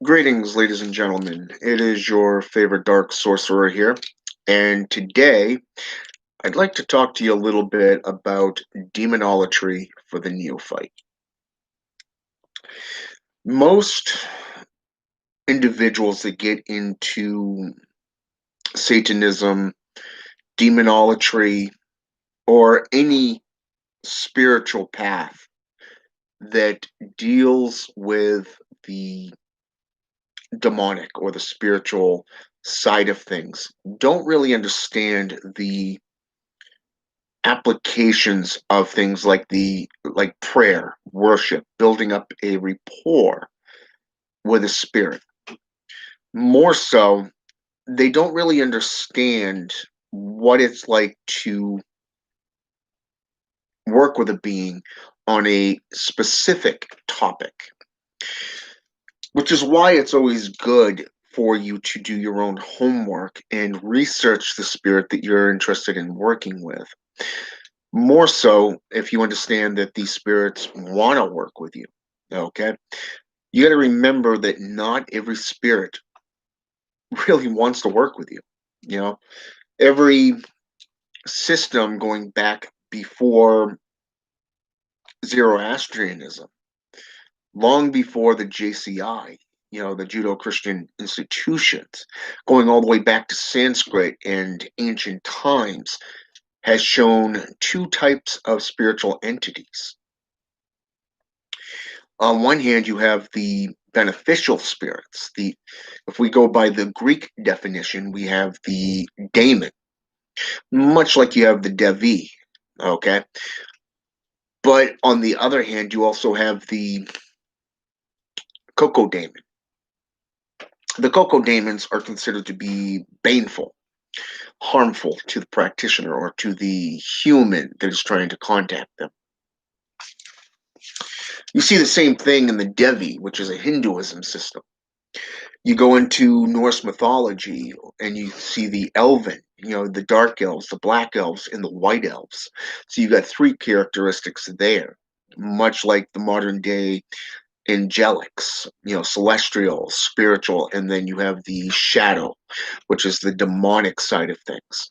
Greetings, ladies and gentlemen. It is your favorite dark sorcerer here, and today I'd like to talk to you a little bit about demonolatry for the neophyte. Most individuals that get into Satanism, demonolatry, or any spiritual path that deals with the demonic or the spiritual side of things don't really understand the applications of things like prayer, worship, building up a rapport with a spirit. More so, they don't really understand what it's like to work with a being on a specific topic, which is why it's always good for you to do your own homework and research the spirit that you're interested in working with. More so if you understand that these spirits want to work with you. Okay. You got to remember that not every spirit really wants to work with you. You know, every system going back before Zoroastrianism, long before the JCI, the Judo Christian institutions, going all the way back to Sanskrit and ancient times, has shown two types of spiritual entities. On one hand, you have the beneficial spirits. If we go by the Greek definition, we have the daemon, much like you have the devi. Okay, but on the other hand, you also have the coco daemon. The coco daemons are considered to be baneful, harmful to the practitioner or to the human that is trying to contact them. You see the same thing in the Devi, which is a Hinduism system. You go into Norse mythology and you see the elven, the dark elves, the black elves, and the white elves. So you got three characteristics there, much like the modern day angelics, celestial, spiritual, and then you have the shadow, which is the demonic side of things.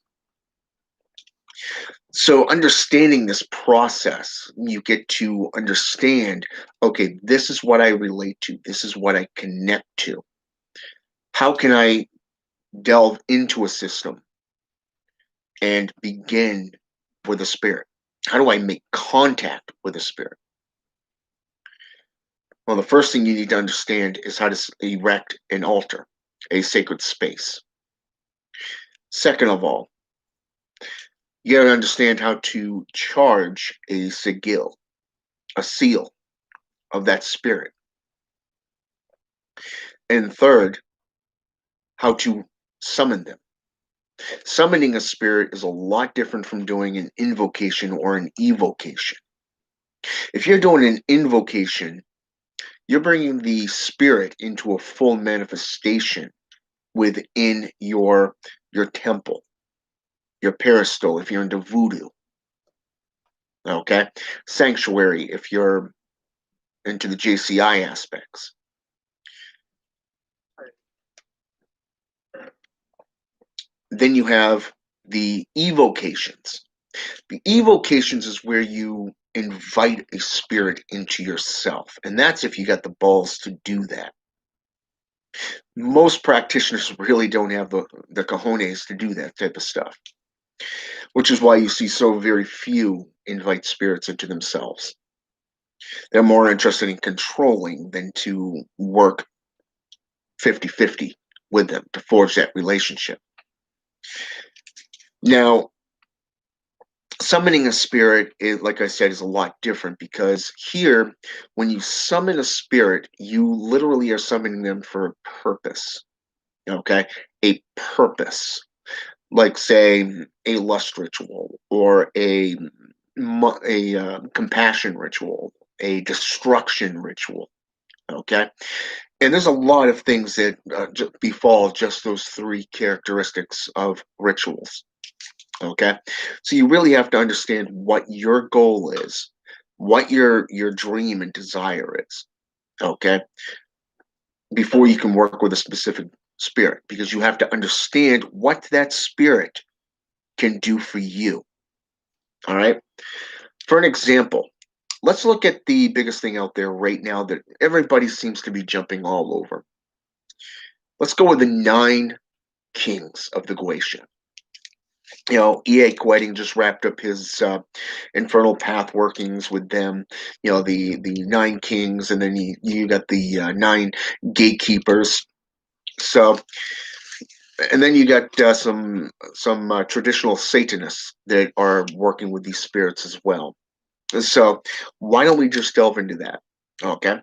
So understanding this process, you get to understand, okay, this is what I relate to, this is what I connect to. How can I delve into a system and begin with a spirit? How do I make contact with a spirit? Well, the first thing you need to understand is how to erect an altar, a sacred space. Second of all, you got to understand how to charge a sigil, a seal of that spirit. And third, how to summon them. Summoning a spirit is a lot different from doing an invocation or an evocation. If you're doing an invocation, you're bringing the spirit into a full manifestation within your temple, your peristyle if you're into voodoo. Okay? Sanctuary if you're into the JCI aspects. Then you have the evocations. The evocations is where you invite a spirit into yourself, and that's if you got the balls to do that. Most practitioners really don't have the cojones to do that type of stuff, which is why you see so very few invite spirits into themselves. They're more interested in controlling than to work 50-50 with them to forge that relationship. Now, summoning a spirit, like I said, is a lot different because here, when you summon a spirit, you literally are summoning them for a purpose. Okay, a purpose, like say a lust ritual or a compassion ritual, a destruction ritual. Okay, and there's a lot of things that befall just those three characteristics of rituals. Okay, so you really have to understand what your goal is, what your dream and desire is. Okay, before you can work with a specific spirit, because you have to understand what that spirit can do for you. All right. For an example, let's look at the biggest thing out there right now that everybody seems to be jumping all over. Let's go with the 9 kings of the Goetia. E.A. Quetting just wrapped up his infernal path workings with them. The 9 kings, and then you got the 9 gatekeepers. So, and then you got some traditional Satanists that are working with these spirits as well. So, why don't we just delve into that? Okay.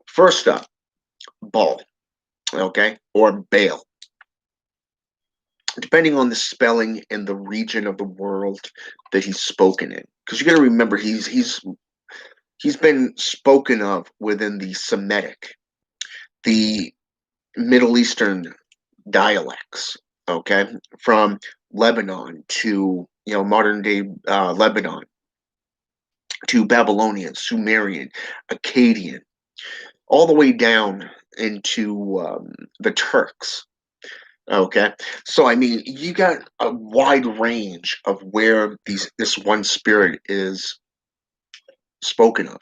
First up, Baal. Okay, or Baal, depending on the spelling and the region of the world that he's spoken in. Because you got to remember, he's been spoken of within the Semitic, the Middle Eastern dialects. Okay, from Lebanon to modern day Lebanon, to Babylonian, Sumerian, Akkadian, all the way down into the Turks. Okay, so I mean, you got a wide range of where this one spirit is spoken of.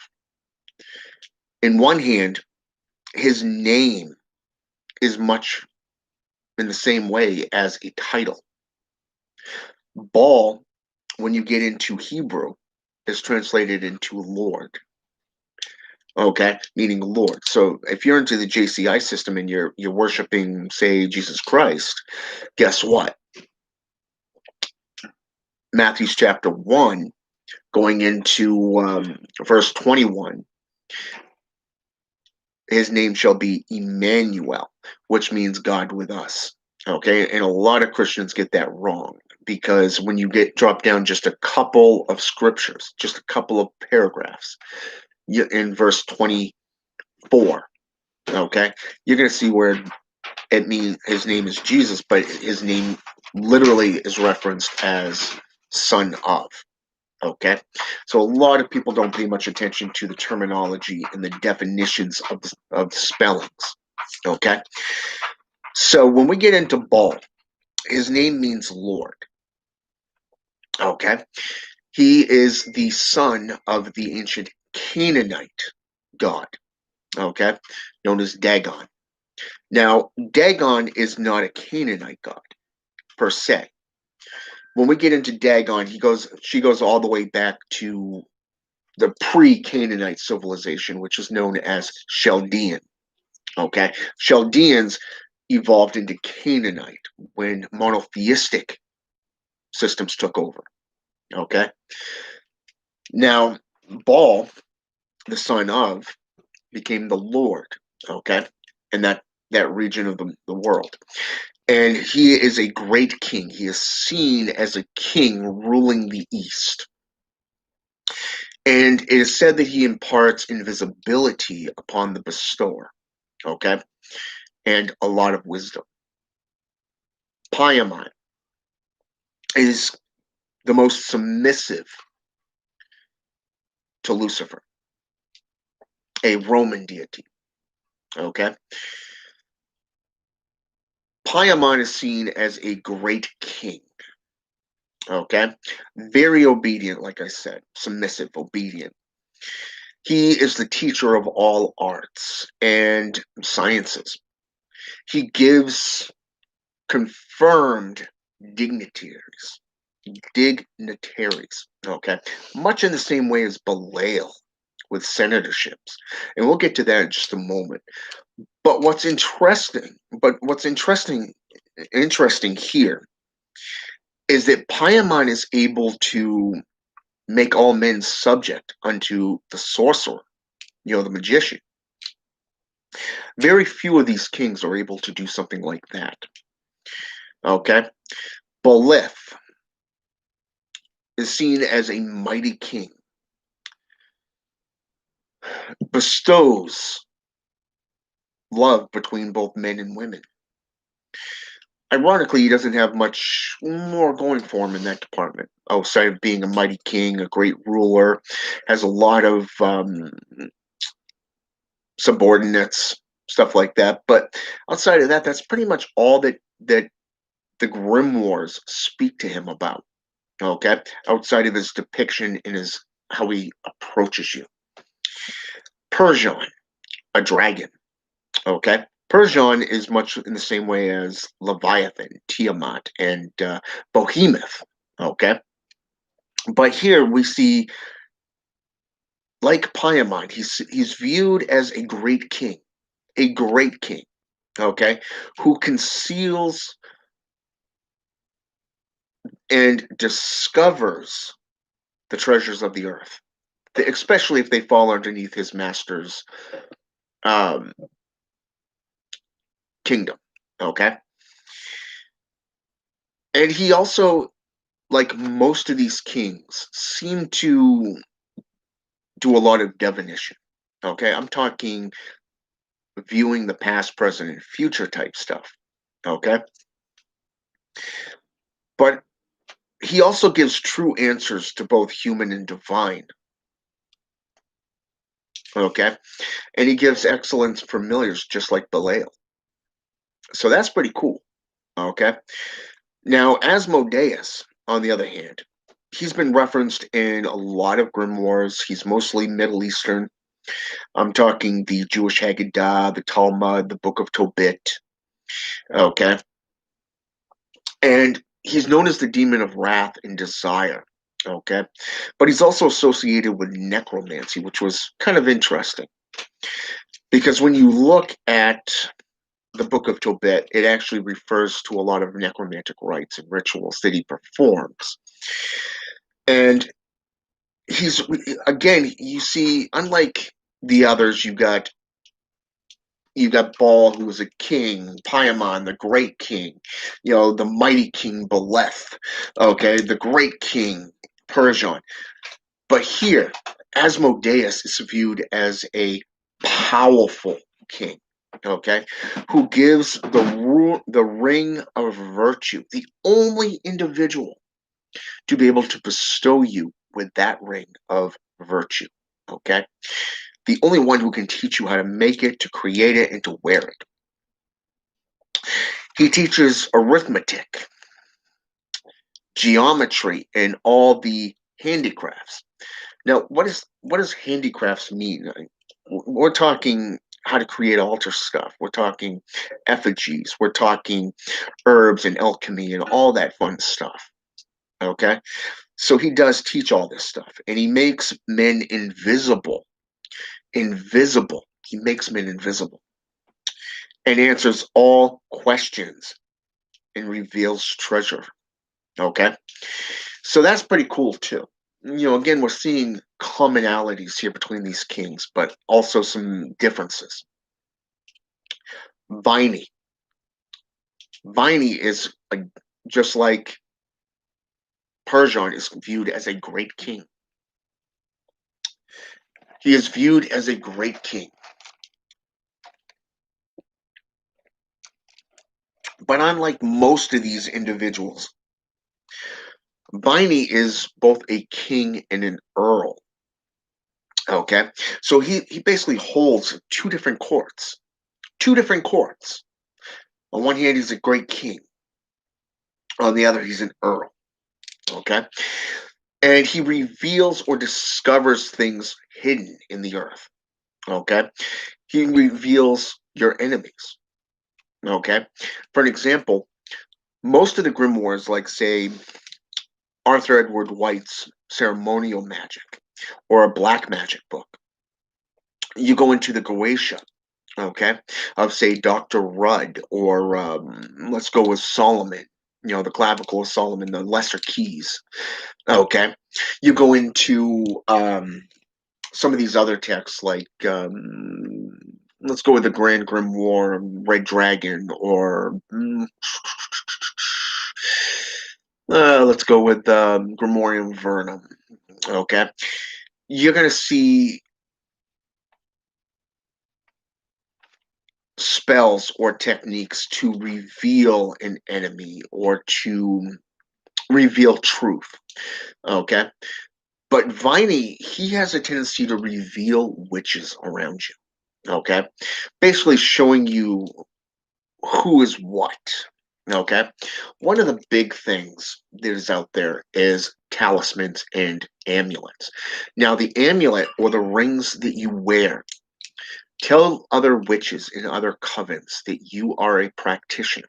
In one hand, his name is much in the same way as a title. Baal, when you get into Hebrew, is translated into Lord. Okay, meaning Lord. So if you're into the JCI system and you're worshiping, say, Jesus Christ, guess what? Matthew's chapter 1, going into verse 21, his name shall be Emmanuel, which means God with us. Okay, and a lot of Christians get that wrong, because when you get drop down just a couple of scriptures, just a couple of paragraphs, in verse 24, okay, you're going to see where it means his name is Jesus, but his name literally is referenced as son of. Okay, so a lot of people don't pay much attention to the terminology and the definitions of spellings. Okay, so when we get into Baal, his name means Lord. Okay, he is the son of the ancient Canaanite god. Okay, known as Dagon. Now, Dagon is not a Canaanite god per se. When we get into Dagon, she goes all the way back to the pre-Canaanite civilization, which is known as Chaldean. Okay, Chaldeans evolved into Canaanite when monotheistic systems took over. Okay, now Baal, the son of, became the Lord. Okay, in that region of the world. And he is a great king. He is seen as a king ruling the East. And it is said that he imparts invisibility upon the bestower, okay, and a lot of wisdom. Paimon is the most submissive to Lucifer, a Roman deity, okay. Paimon is seen as a great king, okay, very obedient, like I said, submissive, obedient. He is the teacher of all arts and sciences. He gives confirmed dignitaries, okay, much in the same way as Belial with senatorships, and we'll get to that in just a moment. But what's interesting here is that Paimon is able to make all men subject unto the sorcerer, the magician. Very few of these kings are able to do something like that. Okay, Boleth is seen as a mighty king, bestows love between both men and women. Ironically, he doesn't have much more going for him in that department, outside of being a mighty king, a great ruler, has a lot of subordinates, stuff like that. But outside of that, that's pretty much all that the grimoires speak to him about. Okay, outside of his depiction and his how he approaches you. Persian, a dragon. Okay, Persian is much in the same way as Leviathan, Tiamat, and Behemoth. Okay, but here we see, like Paimon, he's viewed as a great king. Okay, who conceals and discovers the treasures of the earth, especially if they fall underneath his master's um, kingdom. Okay, and he also, like most of these kings, seem to do a lot of divination. Okay, I'm talking viewing the past, present, and future type stuff. Okay, but he also gives true answers to both human and divine. Okay, and he gives excellent familiars just like Belial. So that's pretty cool. Okay, now Asmodeus, on the other hand, he's been referenced in a lot of grimoires. He's mostly Middle Eastern. I'm talking the Jewish Haggadah, the Talmud, the Book of Tobit. Okay, and he's known as the demon of wrath and desire. Okay, but he's also associated with necromancy, which was kind of interesting because when you look at the Book of Tobit, it actually refers to a lot of necromantic rites and rituals that he performs. And he's, again, you see, unlike the others, you got Baal, who was a king, Paimon, the great king, the mighty king Beleth, okay, the great king Persian. But here, Asmodeus is viewed as a powerful king, okay, who gives the ring of virtue, the only individual to be able to bestow you with that ring of virtue, okay? The only one who can teach you how to make it, to create it, and to wear it. He teaches arithmetic, geometry, and all the handicrafts. Now, what does handicrafts mean? We're talking how to create altar stuff. We're talking effigies. We're talking herbs and alchemy and all that fun stuff. Okay, so he does teach all this stuff, and he makes men invisible. Invisible. He makes men invisible, and answers all questions and reveals treasure. Okay, so that's pretty cool too. Again, we're seeing commonalities here between these kings, but also some differences. Viney. Viney is just like Persian is viewed as a great king. He is viewed as a great king. But unlike most of these individuals, Viney is both a king and an earl. Okay, so he basically holds two different courts. Two different courts. On one hand, he's a great king. On the other, he's an earl. Okay, and he reveals or discovers things hidden in the earth. Okay, he reveals your enemies. Okay, for an example, most of the grimoires, like say Arthur Edward White's Ceremonial Magic or a Black Magic book, you go into the Goetia, okay, of say Dr. Rudd, or let's go with Solomon, the clavicle of Solomon, the lesser keys, okay. You go into some of these other texts like let's go with the Grand Grimoire, Red Dragon, or let's go with Grimorium Vernum, okay. You're going to see spells or techniques to reveal an enemy or to reveal truth. Okay. But Viney, he has a tendency to reveal witches around you. Okay, basically showing you who is what. Okay, one of the big things that is out there is talismans and amulets. Now, the amulet or the rings that you wear tell other witches in other covens that you are a practitioner.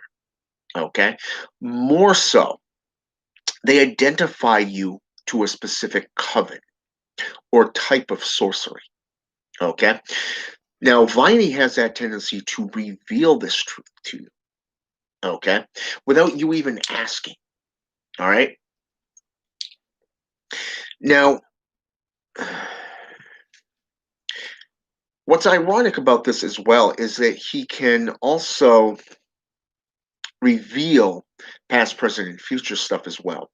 Okay, more so, they identify you to a specific coven or type of sorcery. Okay, now Viney has that tendency to reveal this truth to you. Okay, without you even asking. All right. Now, what's ironic about this as well is that he can also reveal past, present, and future stuff as well.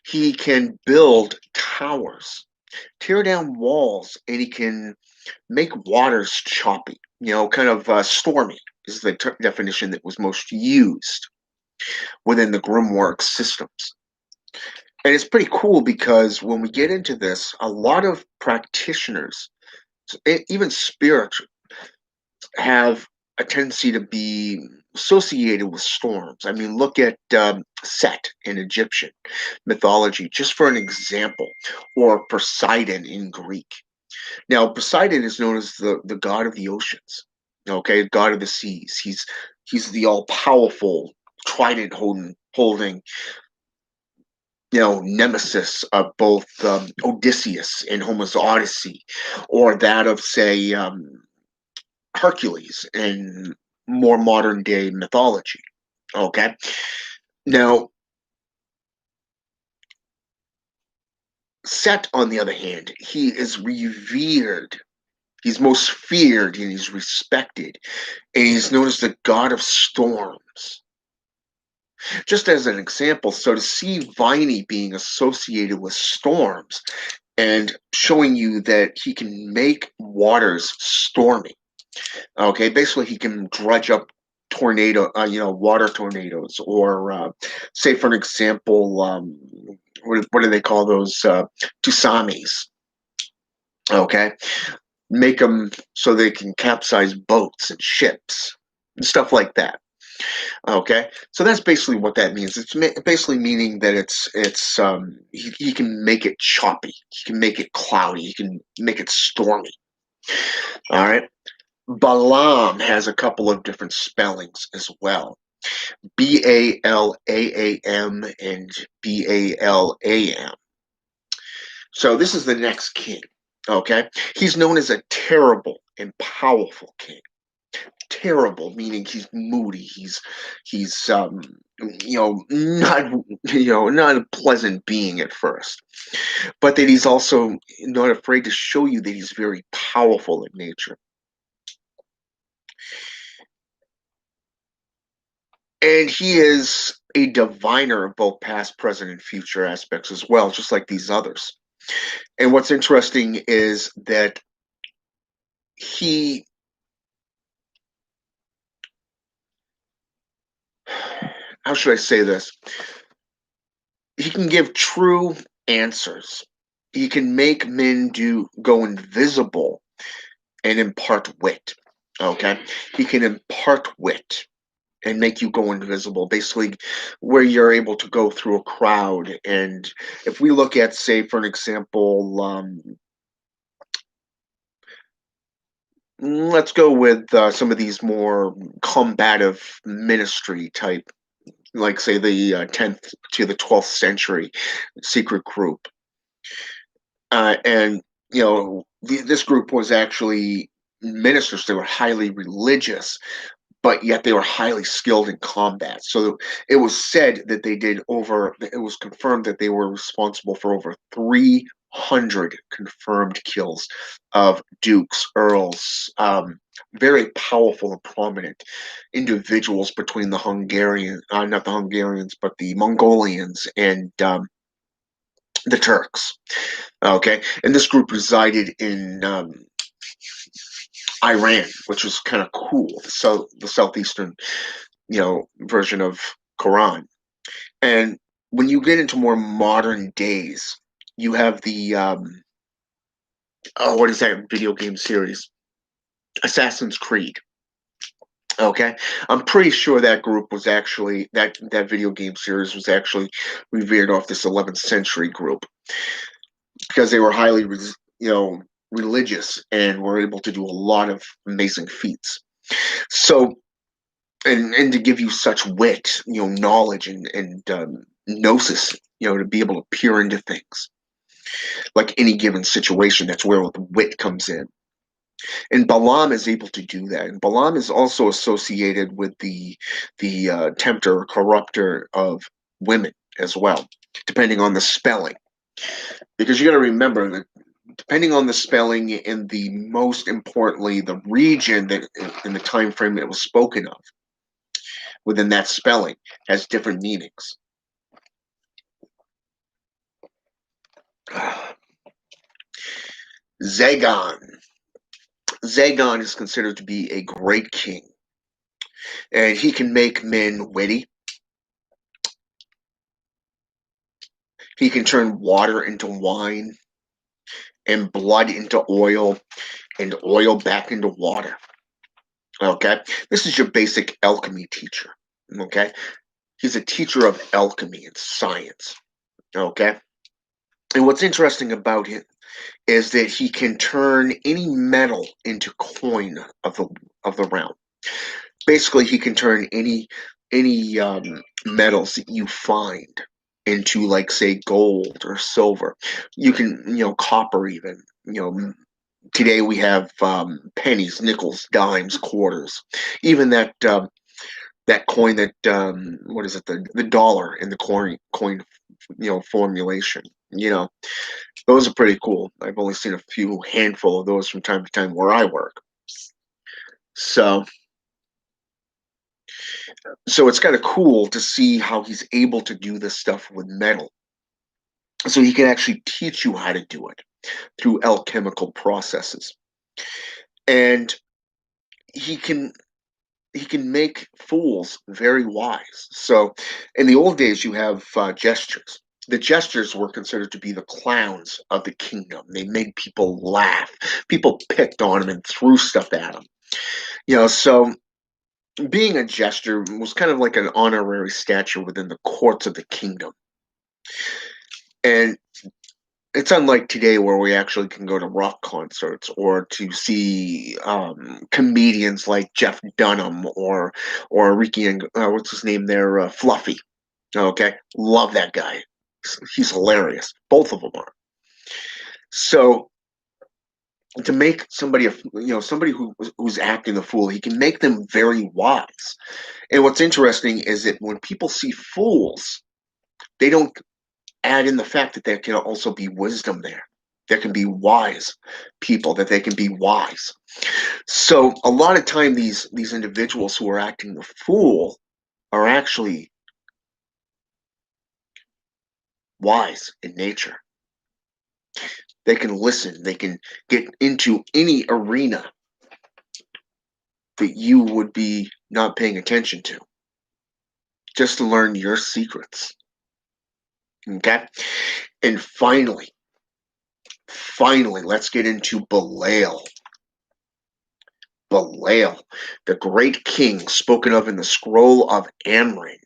He can build towers, tear down walls, and he can make waters choppy, kind of stormy is the definition that was most used within the Grimwork systems. And it's pretty cool because when we get into this, a lot of practitioners, even spiritual, have a tendency to be associated with storms. I mean, look at Set in Egyptian mythology, just for an example, or Poseidon in Greek. Now, Poseidon is known as the god of the oceans, okay, god of the seas. He's the all powerful trident holding nemesis of both Odysseus in Homer's Odyssey, or that of say Hercules in more modern day mythology. Okay. Now, Set, on the other hand, he is revered. He's most feared and he's respected. And he's known as the god of storms. Just as an example, so to see Viney being associated with storms and showing you that he can make waters stormy. Okay, basically he can dredge up water tornadoes, or say for an example, what do they call those tsunamis? Okay, make them so they can capsize boats and ships and stuff like that. Okay, so that's basically what that means. It's basically meaning that he can make it choppy, he can make it cloudy, he can make it stormy. All right. Balaam has a couple of different spellings as well. Balaam and Balam. So this is the next king. Okay. He's known as a terrible and powerful king. Terrible meaning he's moody. He's not not a pleasant being at first. But that he's also not afraid to show you that he's very powerful in nature. And he is a diviner of both past, present, and future aspects as well, just like these others. And what's interesting is that he, how should I say this? He can give true answers. He can make men go invisible and impart wit. Okay? He can impart wit and make you go invisible, basically, where you're able to go through a crowd. And if we look at, say, for an example, let's go with some of these more combative ministry type, like say the 10th to the 12th century secret group. And, this group was actually ministers. They were highly religious, but yet they were highly skilled in combat. So it was said that it was confirmed that they were responsible for over 300 confirmed kills of dukes, earls, very powerful and prominent individuals between the not the Hungarians, but the Mongolians and the Turks. Okay. And this group resided in Iran, which was kind of cool. So the southeastern, version of Quran. And when you get into more modern days, you have the what is that video game series? Assassin's Creed. Okay, I'm pretty sure that group was actually that video game series was actually revered off this 11th century group because they were highly, religious and were able to do a lot of amazing feats. So, and to give you such wit, knowledge and gnosis, to be able to peer into things like any given situation. That's where the wit comes in. And Balaam is able to do that. And Balaam is also associated with the tempter or corrupter of women as well, depending on the spelling. Because you got to remember that depending on the spelling and the most importantly the region that in the time frame it was spoken of within that spelling has different meanings. Zagon. Zagon is considered to be a great king, and he can make men witty. He can turn water into wine and blood into oil and oil back into water. Okay, this is your basic alchemy teacher. Okay, he's a teacher of alchemy and science. Okay, and what's interesting about him is that he can turn any metal into coin of the realm. Basically, he can turn any metals that you find into, like, say, gold or silver. You can, copper even. Today we have pennies, nickels, dimes, quarters, even that coin that what is it, the dollar in the coin formulation. Those are pretty cool. I've only seen a few handful of those from time to time where I work. So so it's kind of cool to see how he's able to do this stuff with metal. So he can actually teach you how to do it through alchemical processes. And he can he can make fools very wise. So in the old days you have gestures. The gestures were considered to be the clowns of the kingdom. They made people laugh. People picked on them and threw stuff at them. So being a jester was kind of like an honorary statue within the courts of the kingdom. And it's unlike today where we actually can go to rock concerts or to see comedians like Jeff Dunham or Ricky and what's his name there, Fluffy. Okay, love that guy. He's hilarious. Both of them are. So to make somebody somebody who's acting the fool, he can make them very wise. And what's interesting is that when people see fools, they don't add in the fact that there can also be wisdom there. There can be wise people, that they can be wise. So a lot of time these individuals who are acting the fool are actually wise in nature. They can listen, they can get into any arena that you would be not paying attention to, just to learn your secrets. Okay? And finally, let's get into Belial. Belial, the great king spoken of in the scroll of Amram,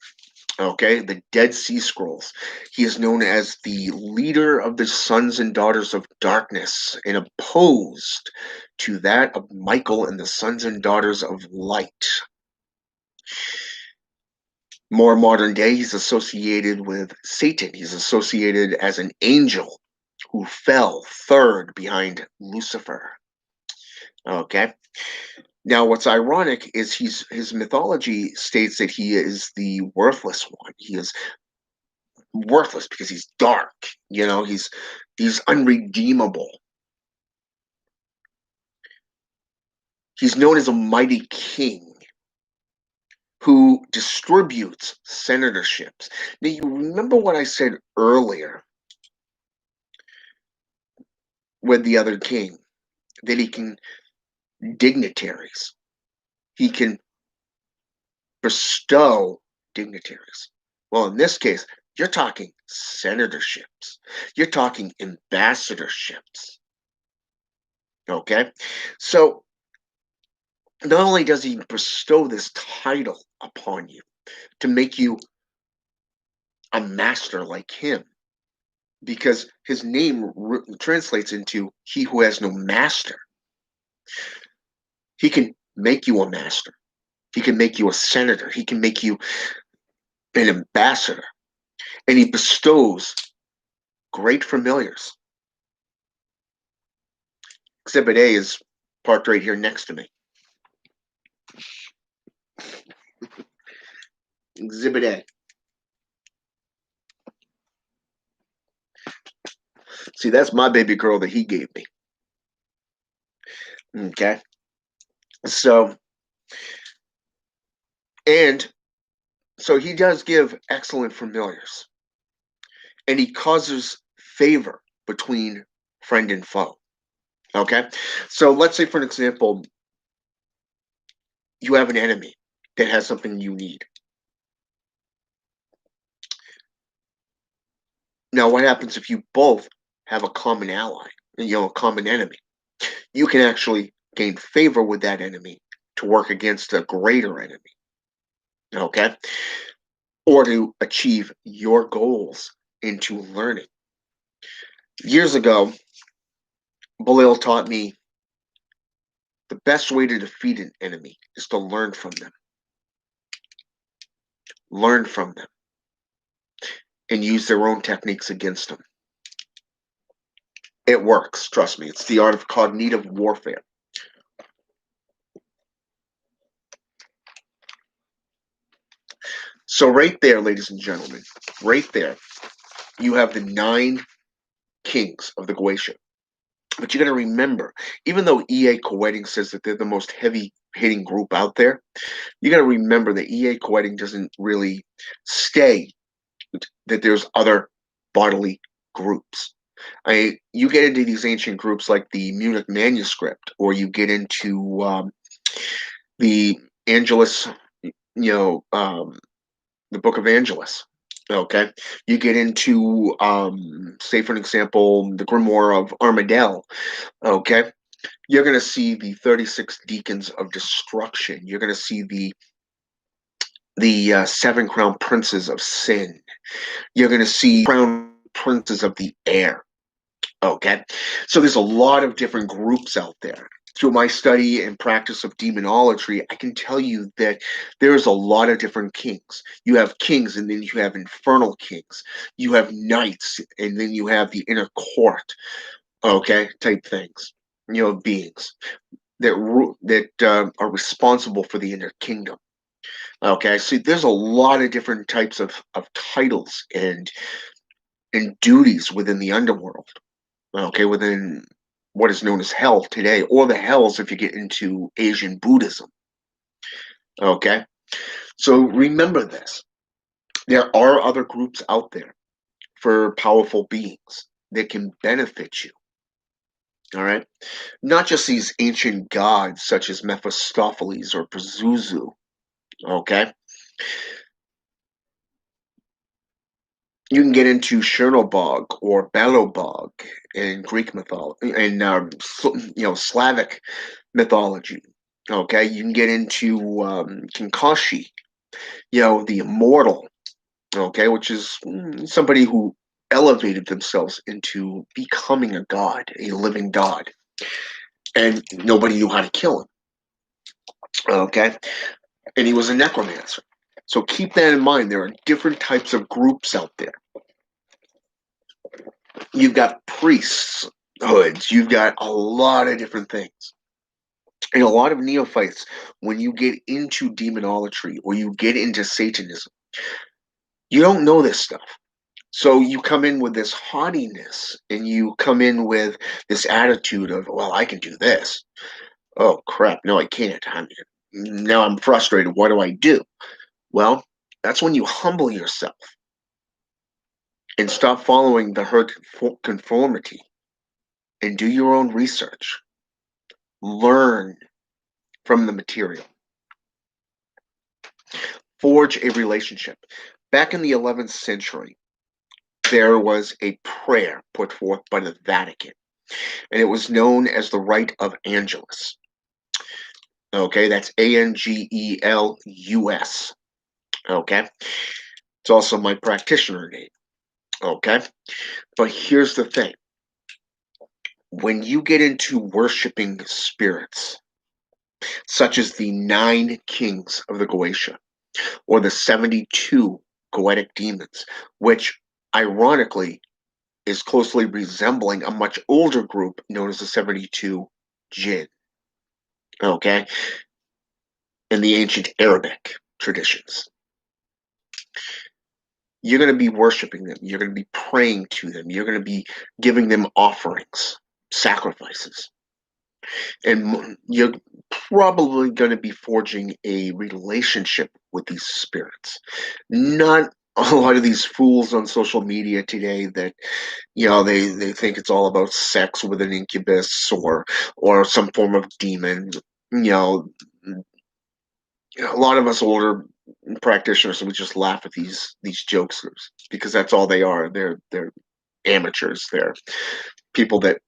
okay, the Dead Sea Scrolls. He is known as the leader of the sons and daughters of darkness and opposed to that of Michael and the sons and daughters of light. More modern day, he's associated with Satan. He's associated as an angel who fell third behind Lucifer. Okay. Now, what's ironic is his mythology states that he is the worthless one. He is worthless because he's dark. He's unredeemable. He's known as a mighty king who distributes senatorships. Now, you remember what I said earlier with the other king, that he can dignitaries. He can bestow dignitaries. Well, in this case, you're talking senatorships. You're talking ambassadorships. Okay? So not only does he bestow this title upon you to make you a master like him, because his name translates into he who has no master. He can make you a master. He can make you a senator. He can make you an ambassador. And he bestows great familiars. Exhibit A is parked right here next to me. Exhibit A. See, that's my baby girl that he gave me. Okay. So, and so he does give excellent familiars. And he causes favor between friend and foe. Okay. So let's say, for an example, you have an enemy that has something you need. Now, what happens if you both have a common ally, a common enemy? You can actually gain favor with that enemy to work against a greater enemy, okay? Or to achieve your goals into learning. Years ago, Balil taught me the best way to defeat an enemy is to learn from them. Learn from them and use their own techniques against them. It works, trust me. It's the art of cognitive warfare. So right there, ladies and gentlemen, right there, you have the 9 kings of the Goetia. But you got to remember, even though EA Coeding says that they're the most heavy hitting group out there, you got to remember that EA Coeding doesn't really stay that there's other bodily groups. You get into these ancient groups like the Munich manuscript, or you get into the Angelus, the Book of Angelus. Okay, you get into, say, for an example, the Grimoire of Armadale. Okay, you're going to see the 36 deacons of destruction. You're going to see the 7 crown princes of sin. You're going to see crown princes of the air. Okay, so there's a lot of different groups out there. Through my study and practice of demonolatry, I can tell you that there's a lot of different kings. You have kings, and then you have infernal kings. You have knights, and then you have the inner court. Okay, type things. Beings that are responsible for the inner kingdom. Okay, so there's a lot of different types of titles and duties within the underworld. Okay, within what is known as hell today, or the hells if you get into Asian Buddhism. Okay, so remember this. There are other groups out there for powerful beings that can benefit you. All right, not just these ancient gods such as Mephistopheles or Pazuzu. Okay, you can get into Chernobog or Belobog in Greek mythology, and Slavic mythology. Okay, you can get into Kinkashi, the immortal. Okay, which is somebody who elevated themselves into becoming a god, a living god, and nobody knew how to kill him. Okay, and he was a necromancer. So keep that in mind. There are different types of groups out there. You've got priests, hoods. You've got a lot of different things. And a lot of neophytes, when you get into demonolatry or you get into Satanism, you don't know this stuff. So you come in with this haughtiness and you come in with this attitude of, well, I can do this. Oh, crap. No, I can't. Now I'm frustrated. What do I do? Well, that's when you humble yourself and stop following the herd conformity and do your own research. Learn from the material. Forge a relationship. Back in the 11th century, there was a prayer put forth by the Vatican, and it was known as the Rite of Angelus. Okay, that's Angelus. Okay, it's also my practitioner name. Okay, but here's the thing: when you get into worshiping spirits, such as the 9 kings of the Goetia or the 72 goetic demons, which ironically is closely resembling a much older group known as the 72 jinn, okay, in the ancient Arabic traditions. You're going to be worshiping them. You're going to be praying to them. You're going to be giving them offerings, sacrifices. And you're probably going to be forging a relationship with these spirits. Not a lot of these fools on social media today that they think it's all about sex with an incubus or some form of demon. You know, a lot of us older practitioners, we just laugh at these jokesters because that's all they are. They're amateurs. They're people that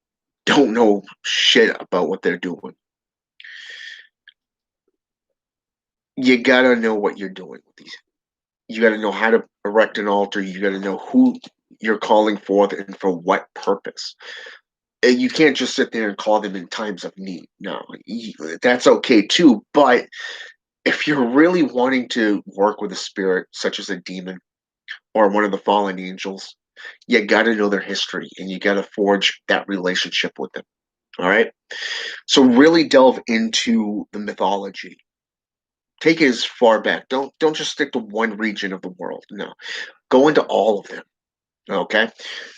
don't know shit about what they're doing. You gotta know what you're doing with these. You gotta know how to erect an altar. You gotta know who you're calling forth and for what purpose. And you can't just sit there and call them in times of need. No, that's okay too. But if you're really wanting to work with a spirit, such as a demon or one of the fallen angels, you got to know their history and you got to forge that relationship with them. All right. So really delve into the mythology. Take it as far back. Don't just stick to one region of the world. No, go into all of them. Okay.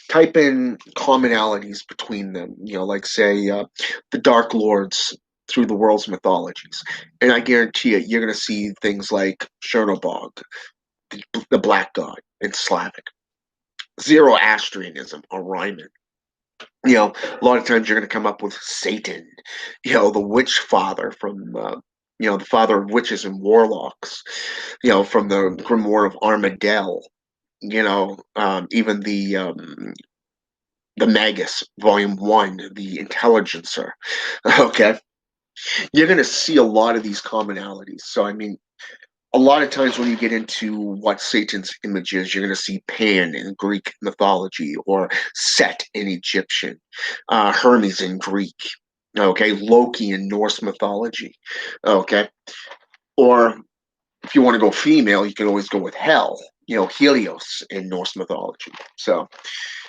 Type in commonalities between them. Like say the Dark Lords through the world's mythologies, and I guarantee you, you're going to see things like Chernobog, the Black God in Slavic, Zoroastrianism, Orion. A lot of times you're going to come up with Satan, the witch father from, the father of witches and warlocks, from the grimoire of Armadale, even the Magus, Volume 1, the Intelligencer. Okay. You're going to see a lot of these commonalities. So, I mean, a lot of times when you get into what Satan's image is, you're going to see Pan in Greek mythology or Set in Egyptian, Hermes in Greek, okay, Loki in Norse mythology, okay. Or if you want to go female, you can always go with Hel, Helios in Norse mythology. So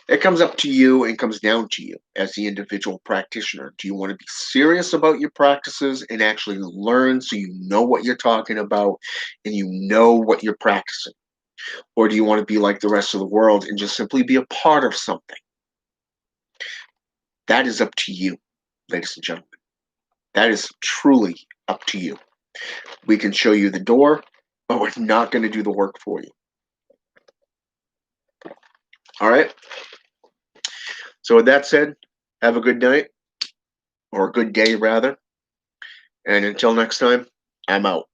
it comes up to you and comes down to you as the individual practitioner. Do you want to be serious about your practices and actually learn so you know what you're talking about and you know what you're practicing? Or do you want to be like the rest of the world and just simply be a part of something? That is up to you, ladies and gentlemen. That is truly up to you. We can show you the door, but we're not going to do the work for you. All right? So, with that said, have a good night, or a good day, rather. And until next time, I'm out.